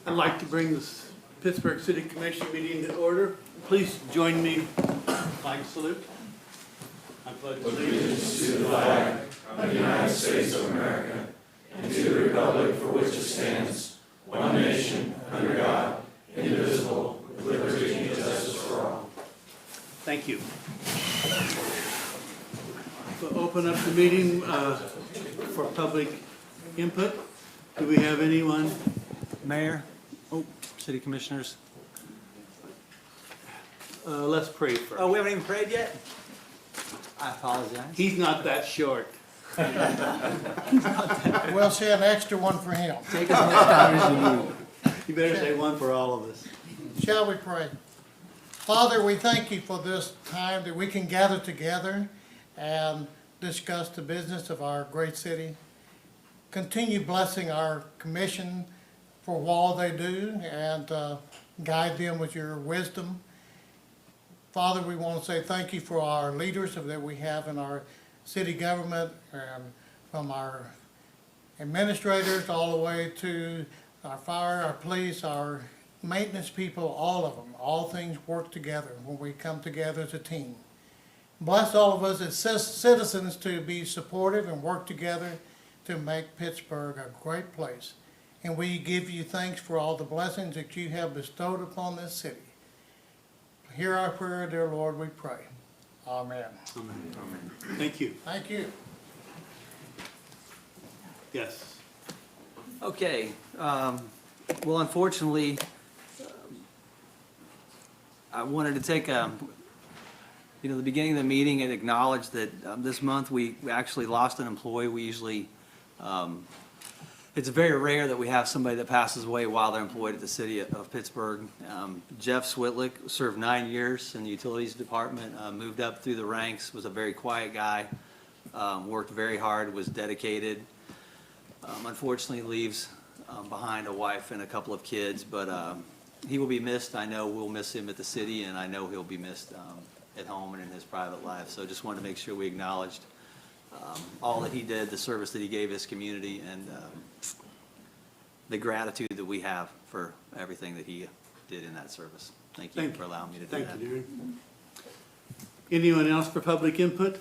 I'd like to bring this Pittsburgh City Commission meeting to order. Please join me in flag salute. I pledge allegiance To the flag of the United States of America and to the republic for which it stands, one nation, under God, indivisible, with liberty and justice for all. Thank you. We'll open up the meeting for public input. Do we have anyone? Mayor, City Commissioners. Let's pray first. Oh, we haven't even prayed yet? I apologize. He's not that short. We'll say an extra one for him. Take as much time as you need. You better say one for all of us. Shall we pray? Father, we thank you for this time that we can gather together and discuss the business of our great city. Continue blessing our commission for all they do and guide them with your wisdom. Father, we want to say thank you for our leaders that we have in our city government, and from our administrators all the way to our fire, our police, our maintenance people, all of them. All things work together when we come together as a team. Bless all of us as citizens to be supportive and work together to make Pittsburgh a great place. And we give you thanks for all the blessings that you have bestowed upon this city. Hear our prayer, dear Lord, we pray. Amen. Amen. Thank you. Thank you. Yes. Okay, well, unfortunately, I wanted to take the beginning of the meeting and acknowledge that this month we actually lost an employee. We usually, it's very rare that we have somebody that passes away while they're employed at the city of Pittsburgh. Jeff Switlick served 9 years in the utilities department, moved up through the ranks, was a very quiet guy, worked very hard, was dedicated. Unfortunately leaves behind a wife and a couple of kids, but he will be missed. I know we'll miss him at the city, and I know he'll be missed at home and in his private life. So just wanted to make sure we acknowledged all that he did, the service that he gave his community, and the gratitude that we have for everything that he did in that service. Thank you for allowing me to do that. Thank you, Darren. Anyone else for public input?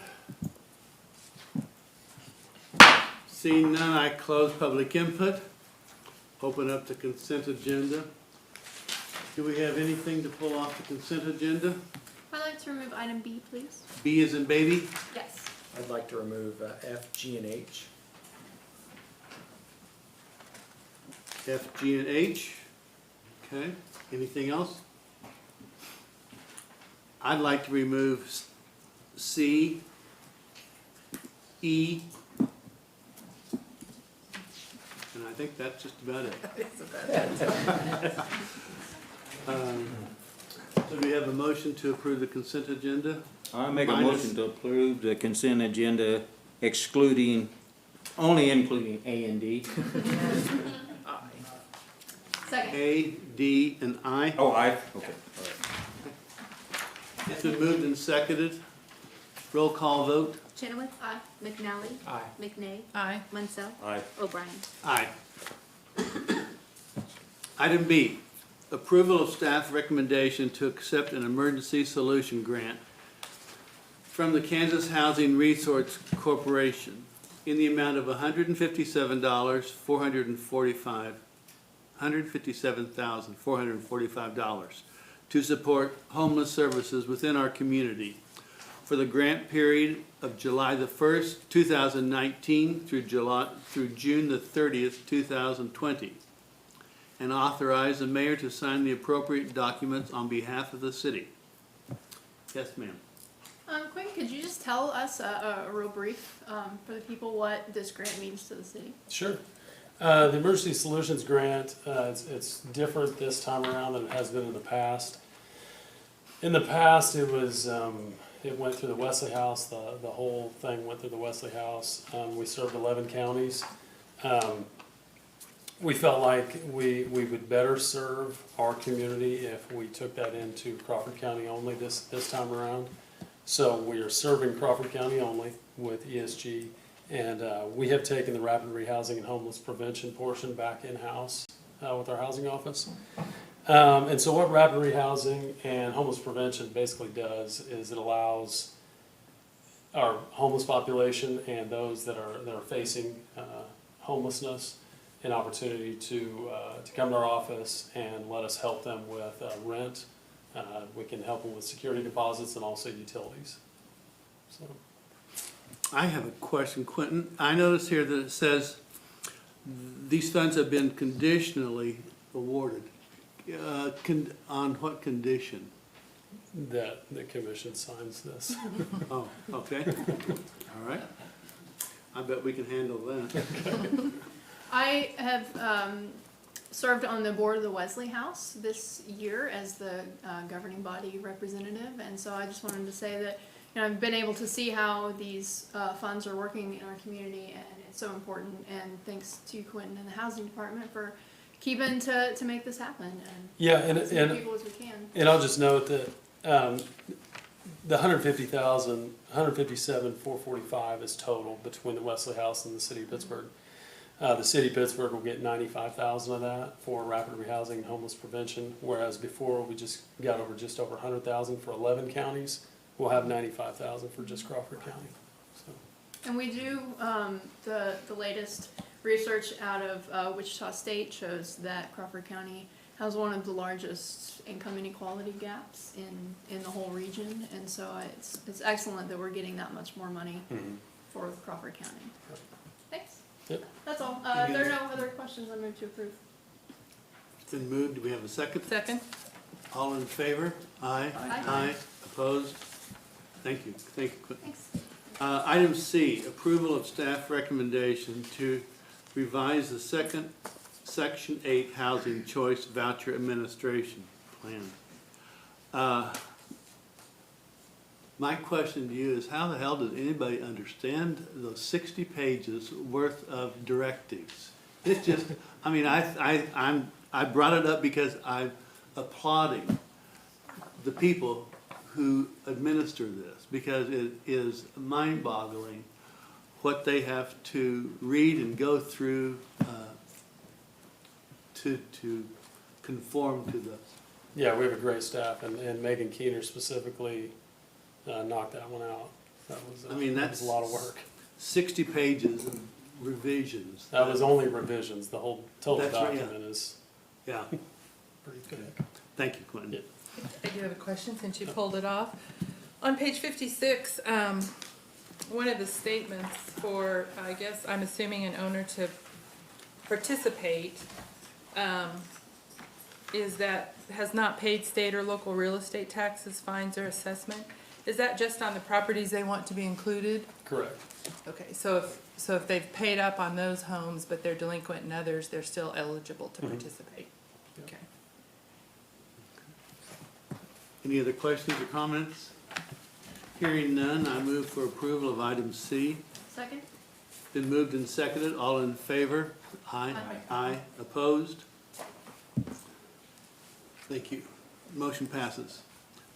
Seeing none, I close public input. Open up the consent agenda. Do we have anything to pull off the consent agenda? I'd like to remove item B, please. B as in baby? Yes. I'd like to remove F, G, and H. F, G, and H. Okay, anything else? I'd like to remove C, E, and I think that's just about it. So we have a motion to approve the consent agenda? I make a Minus- motion to approve the consent agenda only including A and D. Second. A, D, and I. Oh, okay. It's been moved and seconded. Roll call vote. Chenoweth? Aye. McNally? Aye. McNay? Aye. Munsell? Aye. O'Brien? Aye. Item B, approval of staff recommendation to accept an emergency solution grant from the Kansas Housing Resource Corporation in the amount of $157,445 to support homeless services within our community for the grant period of July the 1st, 2019 through June the 30th, 2020, and authorize the mayor to sign the appropriate documents on behalf of the city. Yes, ma'am. Quinn, could you just tell us a real brief for the people what this grant means to the city? Sure. The Emergency Solutions Grant, it's different this time around than it has been in the past. In the past, it was it went through the Wesley House. The whole thing went through the Wesley House. We served 11 counties. We felt like we would better serve our community if we took that into Crawford County only this time around. So we are serving Crawford County only with ESG, and we have taken the rapid rehousing and homeless prevention portion back in-house. with our housing office. And so what rapid rehousing and homeless prevention basically does is it allows our homeless population and those that are facing homelessness an opportunity to come to our office and let us help them with rent. We can help them with security deposits and also utilities. So. I have a question, Quentin. I notice here that it says these funds have been conditionally awarded. On what condition? That the commission signs this. Oh, okay. All right. I bet we can handle that. I have served on the board of the Wesley House this year as the governing body representative, and so I just wanted to say that I've been able to see how these funds are working in our community, and it's so important. And thanks to Quentin and the housing department for keeping to make this happen and Yeah, as many people as we can. And I'll just note that the 150,000, 157,445 is total between the Wesley House and the city of Pittsburgh. The city of Pittsburgh will get 95,000 of that for rapid rehousing and homeless prevention, whereas before we just got just over 100,000 for 11 counties. We'll have 95,000 for just Crawford County. So. And we do, the latest research out of Wichita State shows that Crawford County has one of the largest income inequality gaps in the whole region, and so it's excellent that we're getting that much more money for Crawford County. Thanks. Yep. That's all. If there are no other questions, I move to approve. It's been moved. Do we have a second? Second. All in favor? Aye. Aye. Opposed? Thank you. Thank you, Quentin. Thanks. Item C, approval of staff recommendation to revise the Section 8 Housing Choice Voucher Administration Plan. My question to you is, how the hell does anybody understand those 60 pages worth of directives? It's just, I mean, I brought it up because I'm applauding the people who administer this, because it is mind-boggling what they have to read and go through to conform to this. Yeah, we have a great staff, and Megan Keener specifically knocked that one out. That was, I mean, that that's was a lot of work. 60 pages of revisions. That was only revisions. The whole total That's right, yeah. document is Yeah, pretty thick. thank you, Quentin. Yeah. I do have a question since you pulled it off. On page 56, one of the statements for, I guess, I'm assuming an owner to participate, is that has not paid state or local real estate taxes, fines, or assessment. Is that just on the properties they want to be included? Correct. Okay, so if they've paid up on those homes, but they're delinquent in others, they're still eligible to participate? Okay. Any other questions or comments? Hearing none, I move for approval of item C. Second? Been moved and seconded. All in favor? Aye. Aye. Opposed? Thank you. Motion passes.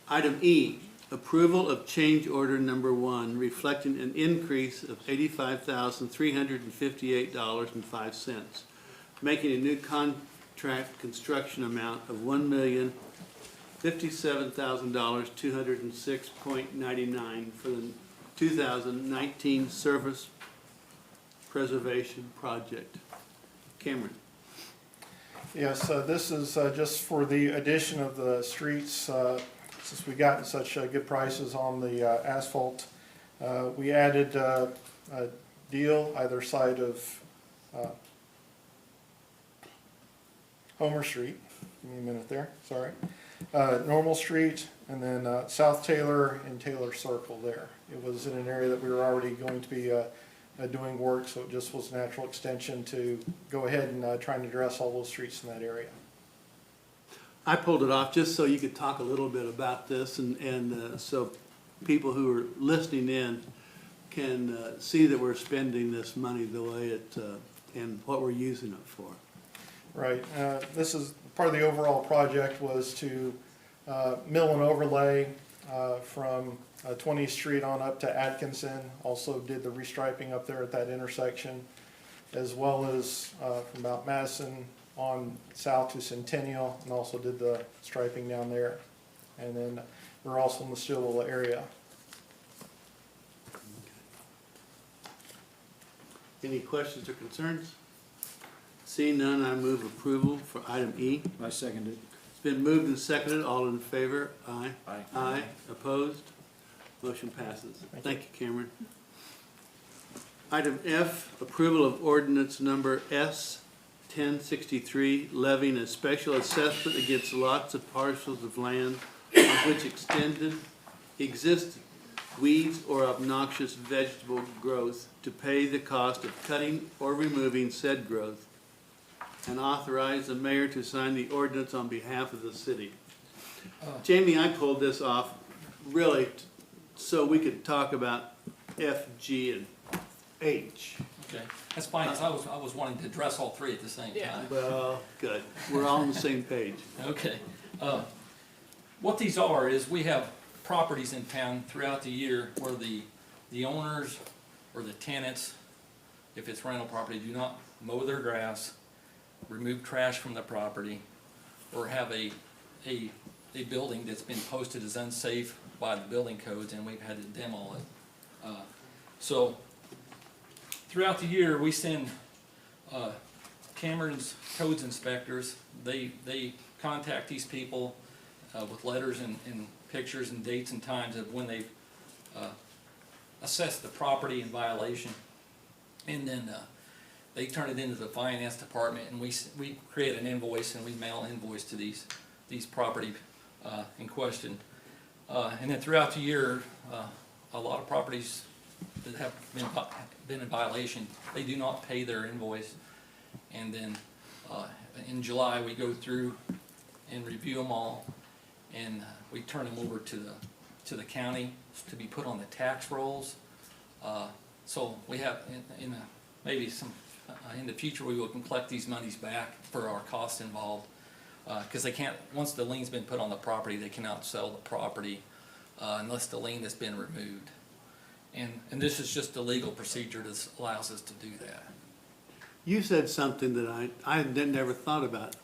Item E, approval of change order number 1, reflecting an increase of $85,358.05, making a new contract construction amount of $1,057,206.99 for the 2019 Service Preservation Project. Cameron. Yes, this is just for the addition of the streets. Since we got such good prices on the asphalt, we added a deal either side of Homer Street. Give me a minute there, sorry. Normal Street, and then South Taylor and Taylor Circle there. It was in an area that we were already going to be doing work, so it just was a natural extension to go ahead and try and address all those streets in that area. I pulled it off just so you could talk a little bit about this, and so people who are listening in can see that we're spending this money the way it, and what we're using it for. Right. This is part of the overall project was to mill and overlay from 20th Street on up to Atkinson. Also did the restriping up there at that intersection, as well as from about Madison on south to Centennial and also did the striping down there. And then we're also in the Stillwell area. Any questions or concerns? Seeing none, I move approval for item E. I second it. It's been moved and seconded. All in favor? Aye. Aye. Aye. Opposed? Motion passes. Thank you, Cameron. Item F, approval of ordinance number S 1063, levying a special assessment against lots of parcels of land on which exist weeds or obnoxious vegetable growth to pay the cost of cutting or removing said growth, and authorize the mayor to sign the ordinance on behalf of the city. Jamie, I pulled this off really so we could talk about F, G, and H. Okay, that's fine, 'cause I was wanting to address all three at the same time. Well, good. We're all on the same page. Okay, what these are is we have properties in town throughout the year where the owners or the tenants, if it's rental property, do not mow their grass, remove trash from the property, or have a building that's been posted as unsafe by the building codes, and we've had to demo it. So throughout the year, we send Cameron's codes inspectors. They contact these people with letters and pictures and dates and times of when they've assessed the property in violation, and then they turn it into the finance department, and we create an invoice and we mail an invoice to these property in question. And then throughout the year, a lot of properties that have been in violation, they do not pay their invoice. And then in July, we go through and review them all, and we turn them over to the county to be put on the tax rolls. So we have maybe in the future we will collect these monies back for our costs involved, because they can't, once the lien's been put on the property, they cannot sell the property unless the lien has been removed. And this is just a legal procedure that allows us to do that. You said something that I never thought about.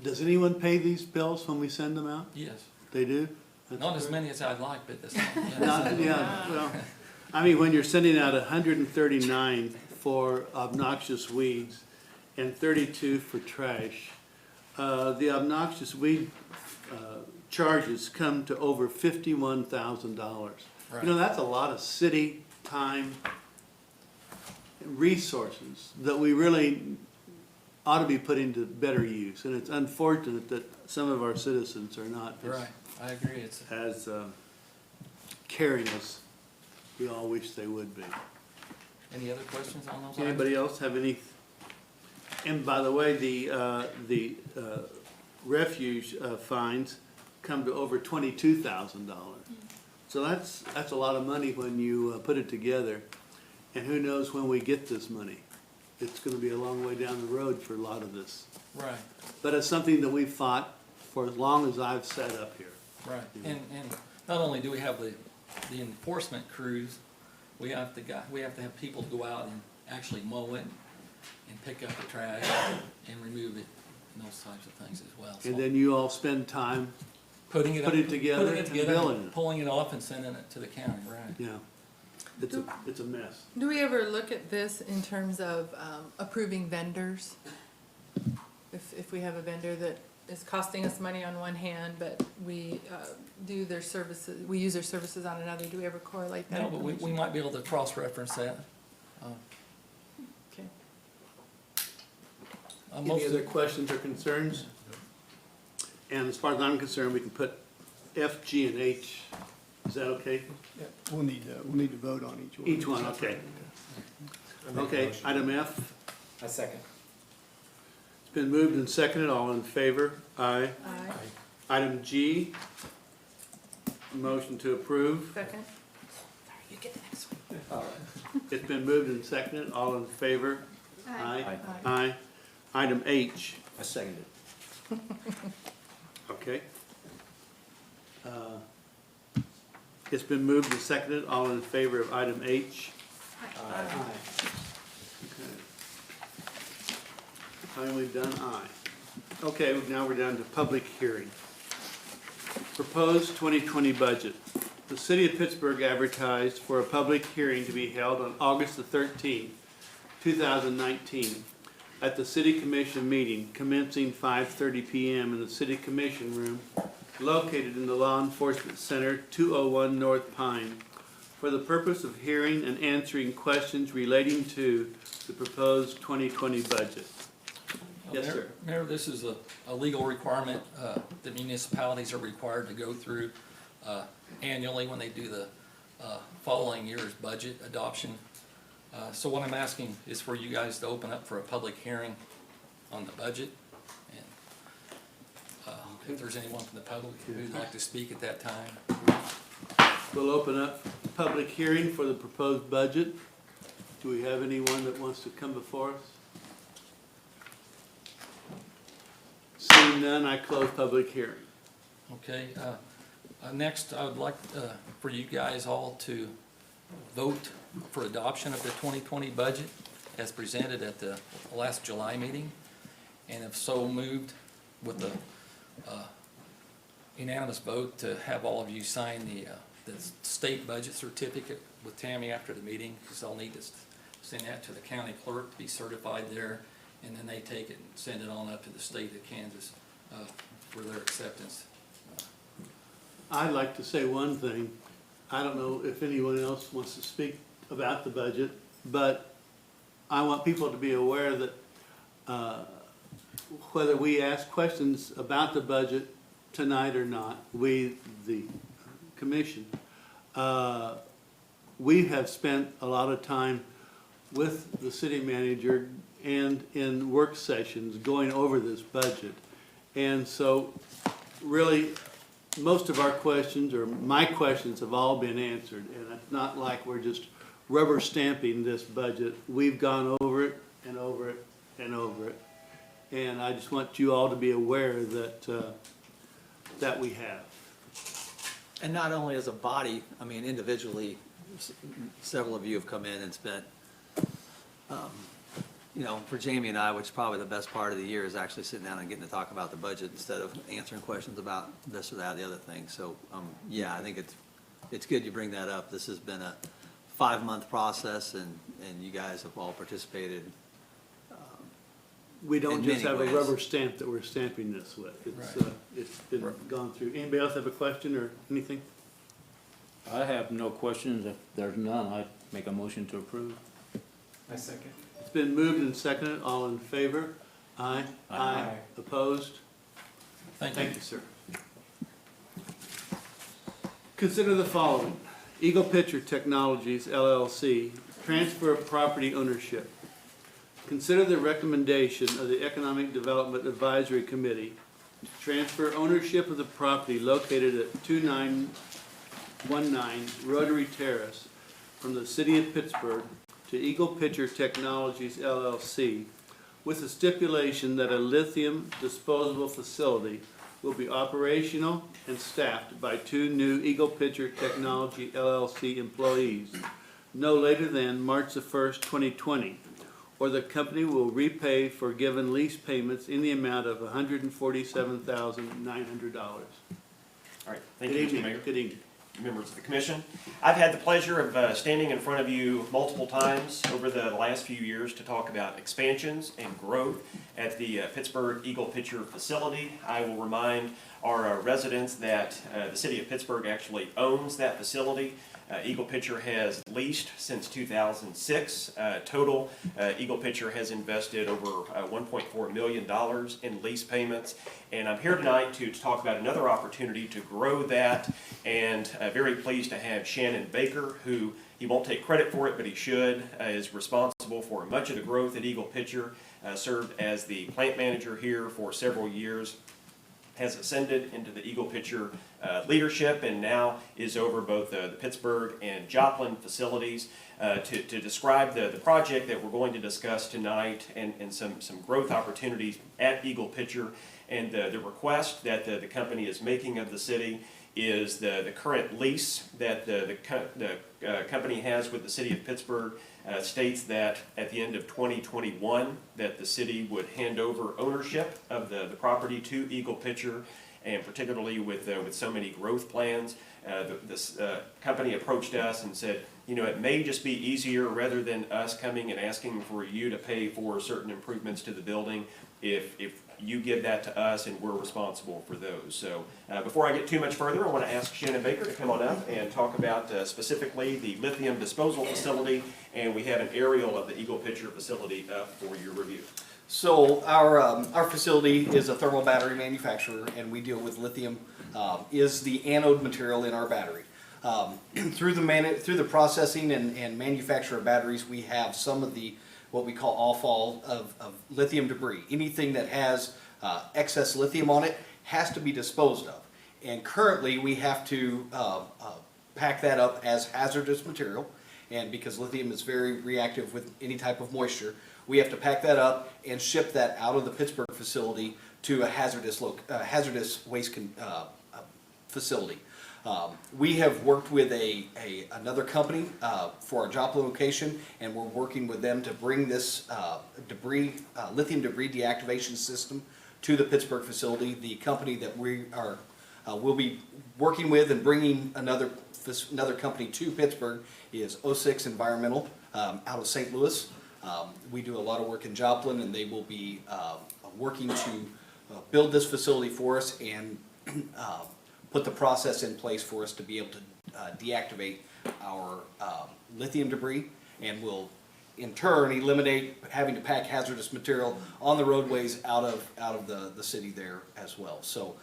Does anyone pay these bills when we send them out? Yes. They do? That's Not as great. many as I'd like, but that's Yeah, well, I mean, when you're sending out 139 for obnoxious weeds and 32 for trash, the obnoxious weed charges come to over $51,000. Right. You know, that's a lot of city time, resources that we really ought to be putting to better use. And it's unfortunate that some of our citizens are not right. I agree. It's as caring as we all wish they would be. any other questions on those? Anybody else have any? And by the way, the refuge fines come to over $22,000. So that's a lot of money when you put it together. And who knows when we get this money? It's going to be a long way down the road for a lot of this. Right. But it's something that we've fought for as long as I've sat up here. Right, and not only do we have the enforcement crews, we have to have people go out and actually mow it and pick up the trash and remove it and those types of things as well. So And then you all spend time, putting it together and billing it. pulling it off and sending it to the county, right? yeah, it's a mess. Do we ever look at this in terms of approving vendors? If we have a vendor that is costing us money on one hand, but we do their services, we use their services on another, do we ever correlate that No, but we information? might be able to cross-reference that. Okay. Any other questions or concerns? And as far as I'm concerned, we can put F, G, and H. Is that okay? Yeah, we'll need to vote on each one. Each one, okay. Okay, item F. A second. It's been moved and seconded. All in favor? Aye. Aye. Item G. Motion to approve. Second. Sorry, you get the next one. It's been moved and seconded. All in favor? Aye. Aye. Item H. I second it. Okay. It's been moved and seconded. All in favor of item H? Aye. How many we've done? Aye. Okay, now we're down to public hearing. Proposed 2020 budget. The City of Pittsburgh advertised for a public hearing to be held on August the 13th, 2019, at the City Commission meeting commencing 5:30 p.m. in the City Commission room located in the Law Enforcement Center, 201 North Pine, for the purpose of hearing and answering questions relating to the proposed 2020 budget. Yes, sir. Mayor, this is a legal requirement that municipalities are required to go through annually when they do the following year's budget adoption. So what I'm asking is for you guys to open up for a public hearing on the budget. And if there's anyone from the public who'd like to speak at that time. We'll open up public hearing for the proposed budget. Do we have anyone that wants to come before us? Seeing none, I close public hearing. Okay, next I would like for you guys all to vote for adoption of the 2020 budget as presented at the last July meeting. And if so moved, with the unanimous vote to have all of you sign the state budget certificate with Tammy after the meeting, because I'll need to send that to the county clerk to be certified there, and then they take it and send it on up to the state of Kansas for their acceptance. I'd like to say one thing. I don't know if anyone else wants to speak about the budget, but I want people to be aware that whether we ask questions about the budget tonight or not, we, the commission, we have spent a lot of time with the city manager and in work sessions going over this budget. And so really, most of our questions, or my questions, have all been answered. And it's not like we're just rubber stamping this budget. We've gone over it and over it and over it. And I just want you all to be aware that, that we have. And not only as a body, I mean individually, several of you have come in and spent, you know, for Jamie and I, which is probably the best part of the year, is actually sitting down and getting to talk about the budget instead of answering questions about this or that, the other thing. So, yeah, I think it's good you bring that up. This has been a 5-month process, and you guys have all participated. We don't In just many have a ways. rubber stamp that we're stamping this with. It's, Right. it's been gone through. Anybody else have a question or anything? I have no questions. If there's none, I'd make a motion to approve. I second. It's been moved and seconded. All in favor? Aye. Aye. Opposed? Thank you. Thank you, sir. Consider the following. Eagle Picture Technologies, LLC, transfer of property ownership. Consider the recommendation of the Economic Development Advisory Committee to transfer ownership of the property located at 2919 Rotary Terrace from the City of Pittsburgh to Eagle Picture Technologies, LLC, with the stipulation that a lithium disposable facility will be operational and staffed by 2 new Eagle Picture Technology, LLC employees no later than March the 1st, 2020, or the company will repay forgiven lease payments in the amount of $147,900. All right, thank Good you, Mr. evening. Mayor, Good evening. members of the commission. I've had the pleasure of standing in front of you multiple times over the last few years to talk about expansions and growth at the Pittsburgh Eagle Picture facility. I will remind our residents that the city of Pittsburgh actually owns that facility. Eagle Picture has leased since 2006. Total, Eagle Picture has invested over $1.4 million in lease payments. And I'm here tonight to talk about another opportunity to grow that, and very pleased to have Shannon Baker, who he won't take credit for it, but he should, is responsible for much of the growth at Eagle Picture, served as the plant manager here for several years, has ascended into the Eagle Picture leadership, and now is over both the Pittsburgh and Joplin facilities to describe the project that we're going to discuss tonight, and some growth opportunities at Eagle Picture, And the request that the company is making of the city is the current lease that the company has with the city of Pittsburgh states that at the end of 2021, that the city would hand over ownership of the property to Eagle Pitcher, and particularly with so many growth plans. This company approached us and said, you know, it may just be easier rather than us coming and asking for you to pay for certain improvements to the building if you give that to us and we're responsible for those. So before I get too much further, I want to ask Shannon Baker to come on up and talk about specifically the lithium disposal facility, and we have an aerial of the Eagle Pitcher facility up for your review. So our facility is a thermal battery manufacturer, and we deal with lithium, is the anode material in our battery. Through the processing and manufacture of batteries, we have some of the what we call all-fall of lithium debris. Anything that has excess lithium on it has to be disposed of. And currently, we have to pack that up as hazardous material. And because lithium is very reactive with any type of moisture, we have to pack that up and ship that out of the Pittsburgh facility to a hazardous waste facility. We have worked with another company for our Joplin location, and we're working with them to bring this lithium debris deactivation system to the Pittsburgh facility. The company that we will be working with and bringing another company to Pittsburgh is 06 Environmental out of St. Louis. We do a lot of work in Joplin, and they will be working to build this facility for us and put the process in place for us to be able to deactivate our lithium debris, and will in turn eliminate having to pack hazardous material on the roadways out of the city there as well. So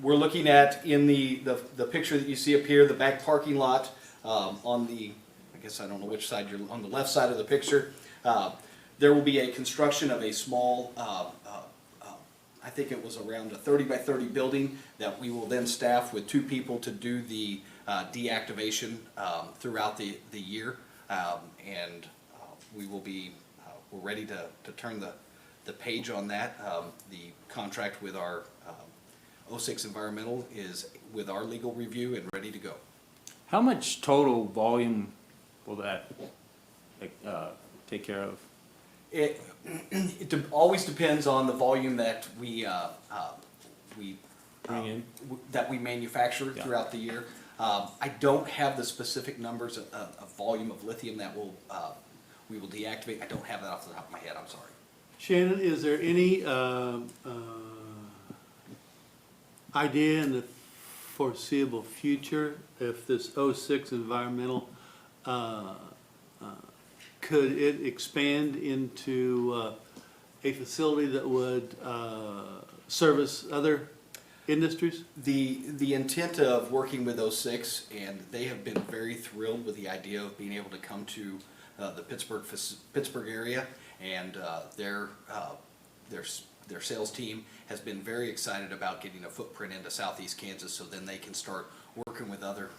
we're looking at, in the picture that you see up here, the back parking lot on the, I guess I don't know which side you're on, the left side of the picture. There will be a construction of a small I think it was around a 30 by 30 building that we will then staff with 2 people to do the deactivation throughout the year, and we will be we're ready to turn the page on that. The contract with our 06 Environmental is with our legal review and ready to go. How much total volume will that take care of? It always depends on the volume that we Bring in? that we manufacture throughout the year. I don't have the specific numbers of volume of lithium that we will deactivate. I don't have that off the top of my head. I'm sorry. Shannon, is there any idea in the foreseeable future if this 06 Environmental could it expand into a facility that would service other industries? The intent of working with 06, and they have been very thrilled with the idea of being able to come to the Pittsburgh area, and their sales team has been very excited about getting a footprint into southeast Kansas, so then they can start working with other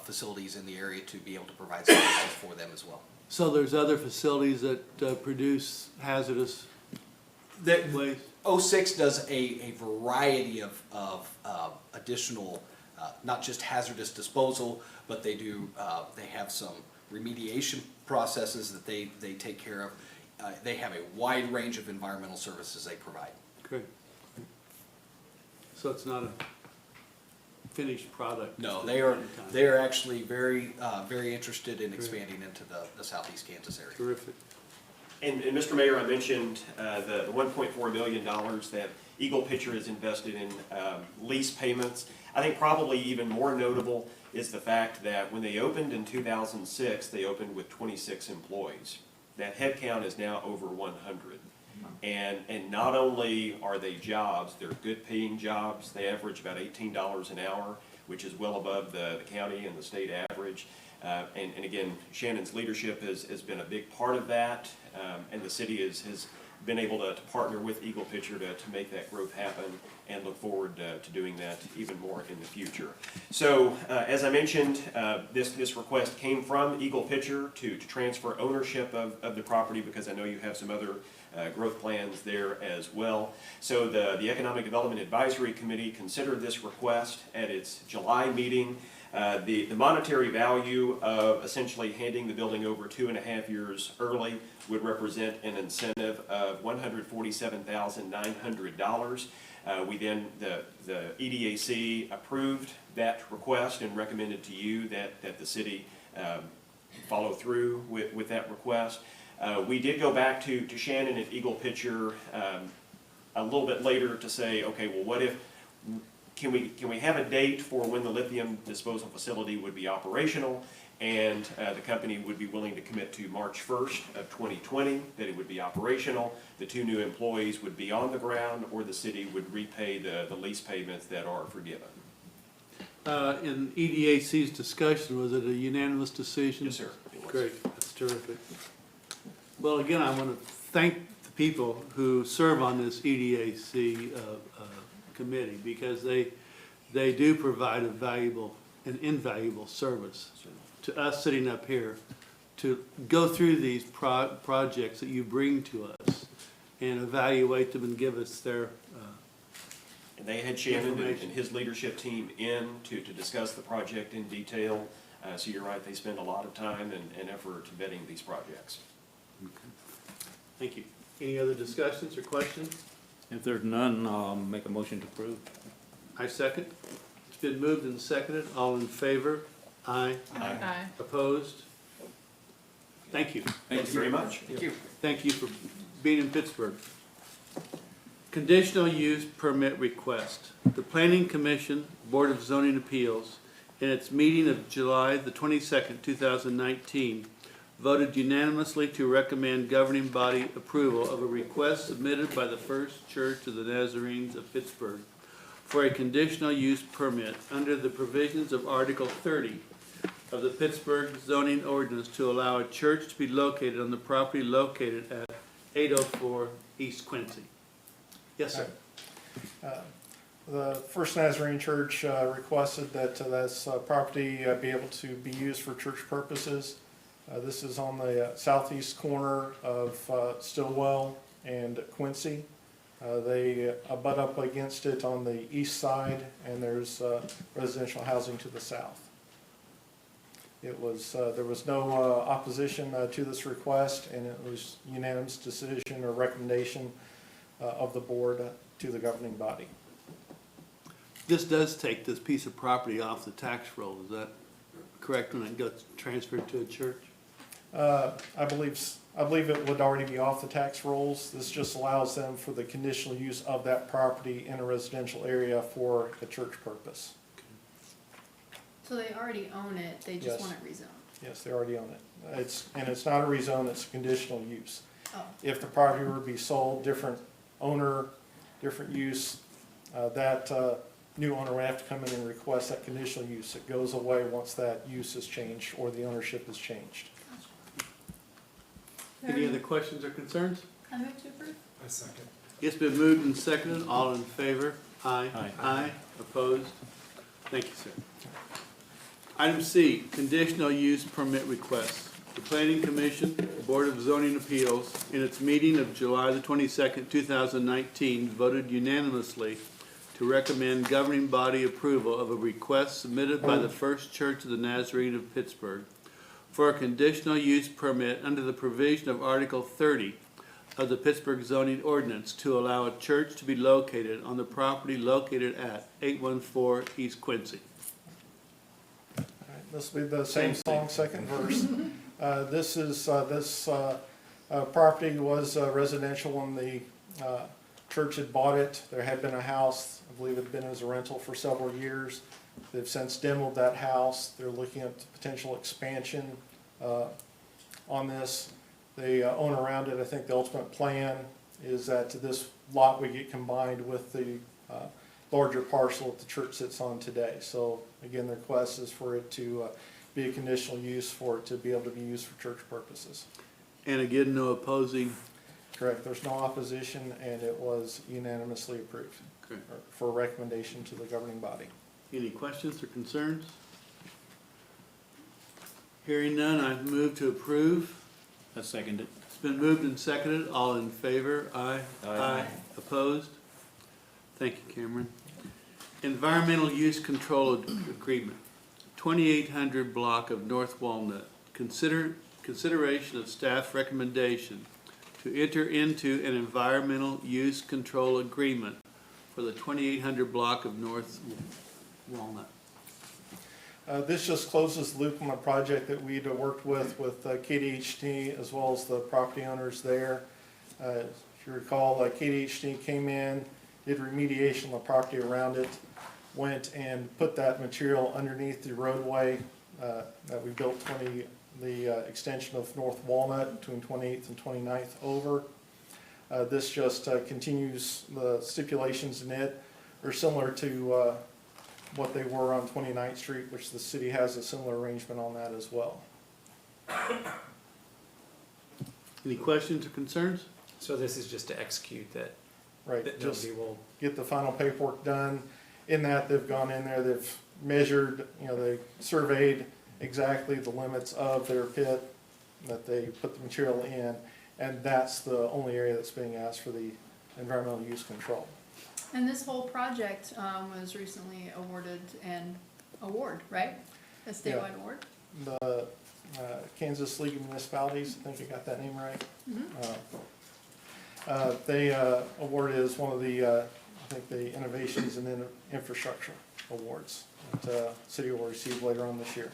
facilities in the area to be able to provide services for them as well. So there's other facilities that produce hazardous waste? 06 does a variety of additional, not just hazardous disposal, but they do, they have some remediation processes that they take care of. They have a wide range of environmental services they provide. Great. So it's not a finished product? No, they are actually very interested in expanding into the southeast Kansas area. Terrific. And Mr. Mayor, I mentioned the $1.4 million that Eagle Pitcher has invested in lease payments. I think probably even more notable is the fact that when they opened in 2006, they opened with 26 employees. That headcount is now over 100. And not only are they jobs, they're good paying jobs. They average about $18 an hour, which is well above the county and the state average. And again, Shannon's leadership has been a big part of that, and the city has been able to partner with Eagle Pitcher to make that growth happen, and look forward to doing that even more in the future. So as I mentioned, this request came from Eagle Pitcher to transfer ownership of the property, because I know you have some other growth plans there as well. So the Economic Development Advisory Committee considered this request at its July meeting. The monetary value of essentially handing the building over 2.5 years early would represent an incentive of $147,900. We then, the EDAC approved that request and recommended to you that the city follow through with that request. We did go back to Shannon at Eagle Pitcher a little bit later to say, okay, well, what if, can we have a date for when the lithium disposal facility would be operational? And the company would be willing to commit to March 1st of 2020, that it would be operational. The 2 new employees would be on the ground, or the city would repay the lease payments that are forgiven. In EDAC's discussion, was it a unanimous decision? Yes, sir. It was. Great, that's terrific. Well, again, I want to thank the people who serve on this EDAC committee, because they do provide a valuable and invaluable service to us sitting up here to go through these projects that you bring to us and evaluate them and give us their and they had Shannon and his leadership team in to discuss the project in detail. So you're right, they spend a lot of time and effort vetting these projects. Okay. Thank you. Any other discussions or questions? If there's none, I'll make a motion to approve. I second. It's been moved and seconded. All in favor? Aye. Aye. Opposed? Thank you. Thank you very much. Thank you. Thank you for being in Pittsburgh. Conditional use permit request. The Planning Commission, Board of Zoning Appeals, in its meeting of July the 22nd, 2019, voted unanimously to recommend governing body approval of a request submitted by the First Church of the Nazarenes of Pittsburgh for a conditional use permit under the provisions of Article 30 of the Pittsburgh zoning ordinance to allow a church to be located on the property located at 804 East Quincy. Yes, sir. The First Nazarene Church requested that this property be able to be used for church purposes. This is on the southeast corner of Stillwell and Quincy. They butt up against it on the east side, and there's residential housing to the south. It was there was no opposition to this request, and it was unanimous decision or recommendation of the board to the governing body. This does take this piece of property off the tax roll. Is that correct when it gets transferred to a church? I believe it would already be off the tax rolls. This just allows them for the conditional use of that property in a residential area for a church purpose. So they already own it, they just Yes. want it rezoned? Yes, they already own it. It's not a rezone, it's a conditional use. Oh, If the property were to be sold, different owner, different use, that new owner would have to come in and request that conditional use. It goes away once that use is changed or the ownership is changed. Any other questions or concerns? I move to approve. A second. It's been moved and seconded. All in favor? Aye. Aye. Aye. Opposed? Thank you, sir. Item C, conditional use permit request. The Planning Commission, Board of Zoning Appeals, in its meeting of July the 22nd, 2019, voted unanimously to recommend governing body approval of a request submitted by the First Church of the Nazarene of Pittsburgh for a conditional use permit under the provision of Article 30 of the Pittsburgh zoning ordinance to allow a church to be located on the property located at 814 East Quincy. All right, this will be the same song, second verse. This property was residential when the church had bought it. There had been a house, I believe it had been as a rental for several years. They've since demoed that house. They're looking at potential expansion on this. The owner around it, I think the ultimate plan is that this lot would get combined with the larger parcel that the church sits on today. So again, the request is for it to be a conditional use, for it to be able to be used for church purposes. And again, no opposing. Correct. There's no opposition, and it was unanimously approved for recommendation to the governing body. Any questions or concerns? Hearing none, I move to approve. I second it. It's been moved and seconded. All in favor? Aye. Aye. Opposed? Thank you, Cameron. Environmental Use Control Agreement, 2800 block of North Walnut. Consideration of staff recommendation to enter into an environmental use control agreement for the 2800 block of North Walnut. This just closes the loop on a project that we'd worked with KDHT as well as the property owners there. If you recall, KDHT came in, did remediation on the property around it, went and put that material underneath the roadway that we built the extension of North Walnut between 28th and 29th over. This just continues the stipulations in it, are similar to what they were on 29th Street, which the city has a similar arrangement on that as well. Any questions or concerns? So this is just to execute that, Right, that just nobody will, get the final paperwork done. In that, they've gone in there, they've measured, they surveyed exactly the limits of their pit that they put the material in, and that's the only area that's being asked for the environmental use control. And this whole project was recently awarded an award, right? A statewide award? The Kansas League of Municipalities, I think I got that name right. They awarded as one of the, I think the Innovations and Infrastructure Awards that the city will receive later on this year.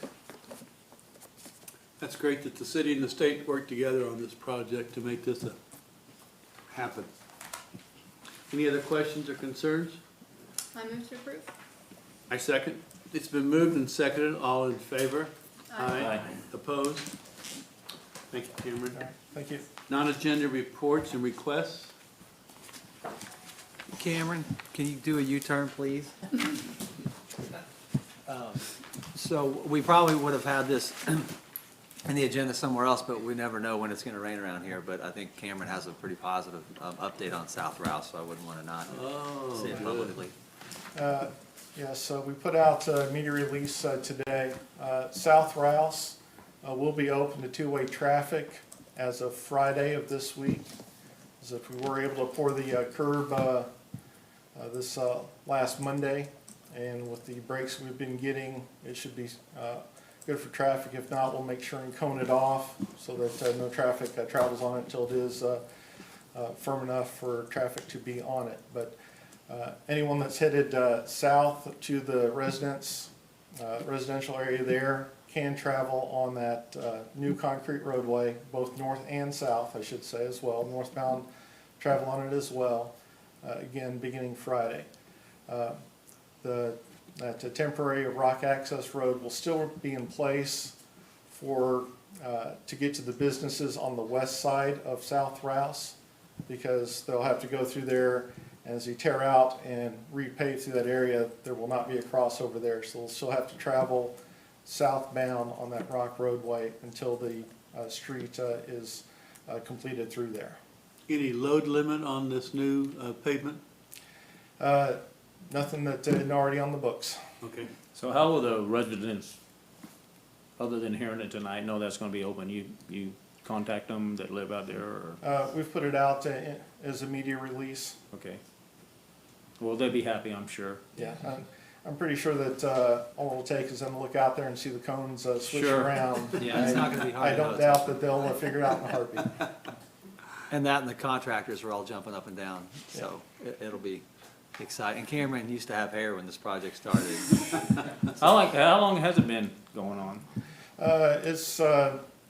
That's great that the city and the state work together on this project to make this happen. Any other questions or concerns? I move to approve. I second. It's been moved and seconded. All in favor? Aye. Opposed? Thank you, Cameron. All right, thank you. Non-agenda reports and requests. Cameron, can you do a U-turn, please? So we probably would have had this in the agenda somewhere else, but we never know when it's going to rain around here. But I think Cameron has a pretty positive update on South Rouse, so I wouldn't want to not say it publicly. Yes, we put out a media release today. South Rouse will be open to two-way traffic as of Friday of this week. As if we were able to pour the curb this last Monday, and with the breaks we've been getting, it should be good for traffic. If not, we'll make sure and cone it off so that no traffic travels on it until it is firm enough for traffic to be on it. But anyone that's headed south to the residential area there can travel on that new concrete roadway, both north and south, I should say, as well. Northbound travel on it as well, again, beginning Friday. That temporary rock access road will still be in place for to get to the businesses on the west side of South Rouse, because they'll have to go through there, and as you tear out and repave through that area, there will not be a crossover there, so they'll still have to travel southbound on that rock roadway until the street is completed through there. Any load limit on this new pavement? Nothing that isn't already on the books. Okay. So how will the residents, other than hearing it tonight, know that's gonna be open? You contact them that live out there, or? We've put it out as a media release. Okay. Well, they'll be happy, I'm sure. Yeah, I'm pretty sure that all it'll take is them to look out there and see the cones switch Sure. around. Yeah, it's not gonna be hard I to don't know. doubt that they'll figure it out in a heartbeat. And that and the contractors are all jumping up and down, so it'll be exciting. And Cameron used to have hair when this project started. How long has it been going on? It's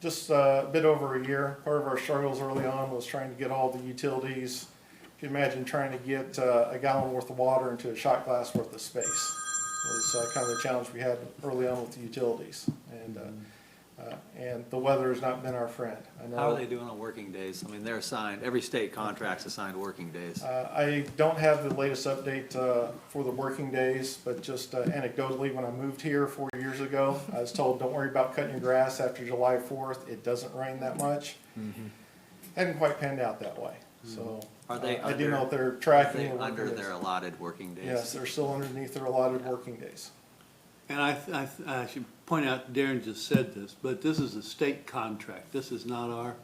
just a bit over a year. Part of our struggles early on was trying to get all the utilities. You can imagine trying to get a gallon worth of water into a shot glass worth of space. It was kind of the challenge we had early on with the utilities. And the weather has not been our friend. I know. How are they doing on working days? I mean, they're assigned, every state contract's assigned working days. I don't have the latest update for the working days, but just anecdotally, when I moved here 4 years ago, I was told, don't worry about cutting your grass after July 4th. It doesn't rain that much. Hadn't quite panned out that way. So Are they I do under- know they're tracking. Are they the working under days. their allotted working days? Yes, they're still underneath their allotted working days. And I should point out, Darren just said this, but this is a state contract. This is not our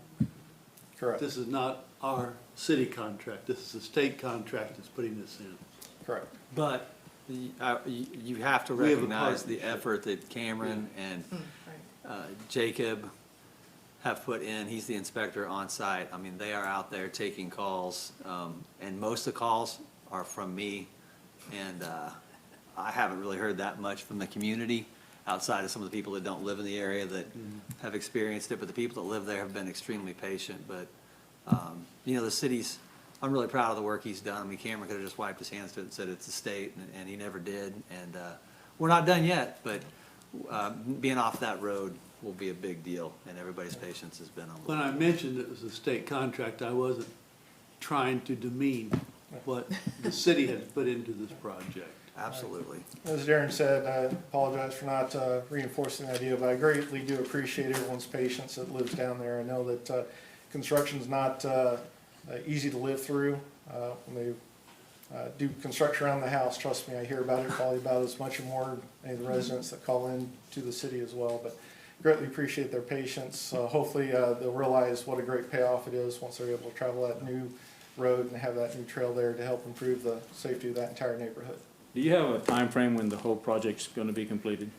Correct. This is not our city contract, this is a state contract that's putting this in. Correct. But you have to We have a recognize the partnership. effort that Cameron and Jacob have put in. He's the inspector on site. I mean, they are out there taking calls, and most of the calls are from me. And I haven't really heard that much from the community, outside of some of the people that don't live in the area that have experienced it. But the people that live there have been extremely patient. But, you know, the city's, I'm really proud of the work he's done. I mean, Cameron could have just wiped his hands to it and said it's a state, and he never did. And we're not done yet, but being off that road will be a big deal, and everybody's patience has been on. When I mentioned it was a state contract, I wasn't trying to demean what the city has put into this project. Absolutely. As Darren said, I apologize for not reinforcing the idea, but I greatly do appreciate everyone's patience that lives down there. I know that construction's not easy to live through. When they do construction around the house, trust me, I hear about it probably about as much or more than any of the residents that call in to the city as well. But greatly appreciate their patience. Hopefully they'll realize what a great payoff it is once they're able to travel that new road and have that new trail there to help improve the safety of that entire neighborhood. Do you have a time frame when the whole project's gonna be completed?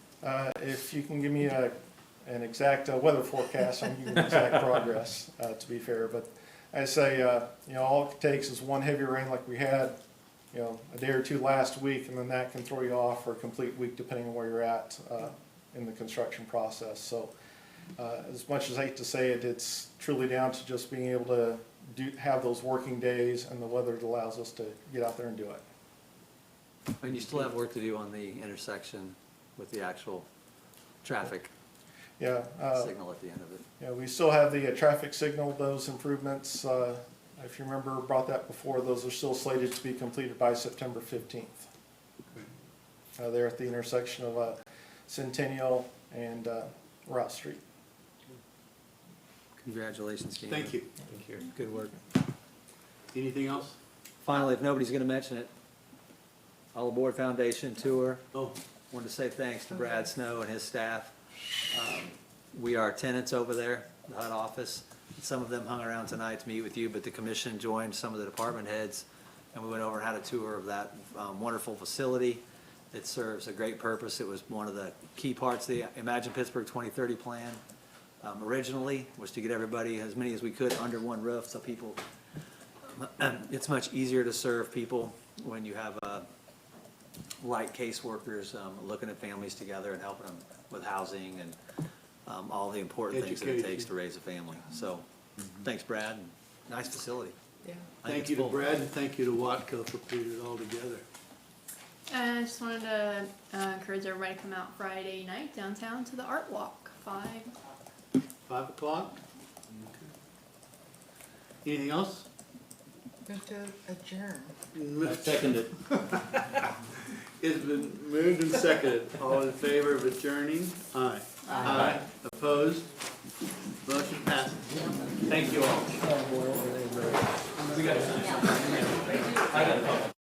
If you can give me an exact weather forecast, I can give you exact progress, to be fair. But I say, you know, all it takes is one heavy rain like we had, you know, a day or two last week, and then that can throw you off for a complete week depending on where you're at in the construction process. So as much as I hate to say it, it's truly down to just being able to have those working days and the weather that allows us to get out there and do it. And you still have work to do on the intersection with the actual traffic Yeah. signal at the end of it. Yeah, we still have the traffic signal, those improvements, if you remember, brought that before, those are still slated to be completed by September 15th. There at the intersection of Centennial and Route Street. Congratulations, Cameron. Thank you. Thank you. Good work. Anything else? Finally, if nobody's gonna mention it, All Aboard Foundation tour. Oh, Wanted to say thanks to Brad Snow and his staff. We are tenants over there, the HUD office. Some of them hung around tonight to meet with you, but the commission joined some of the department heads, and we went over and had a tour of that wonderful facility. It serves a great purpose. It was one of the key parts of the Imagine Pittsburgh 2030 plan. Originally, was to get everybody, as many as we could, under one roof, so people, it's much easier to serve people when you have light caseworkers looking at families together and helping them with housing and all the important things that it takes to raise a family. So, thanks, Brad. And nice facility. Yeah. I think thank it's you to full. Brad and thank you to Watco for putting it all together. I just wanted to encourage everybody to come out Friday night downtown to the Art Walk, 5. 5 o'clock? Anything else? Going to adjourn. I second it. It's been moved and seconded. All in favor of adjourning? Aye. Aye. Opposed? Motion passes. Thank you all. We got it. I got it.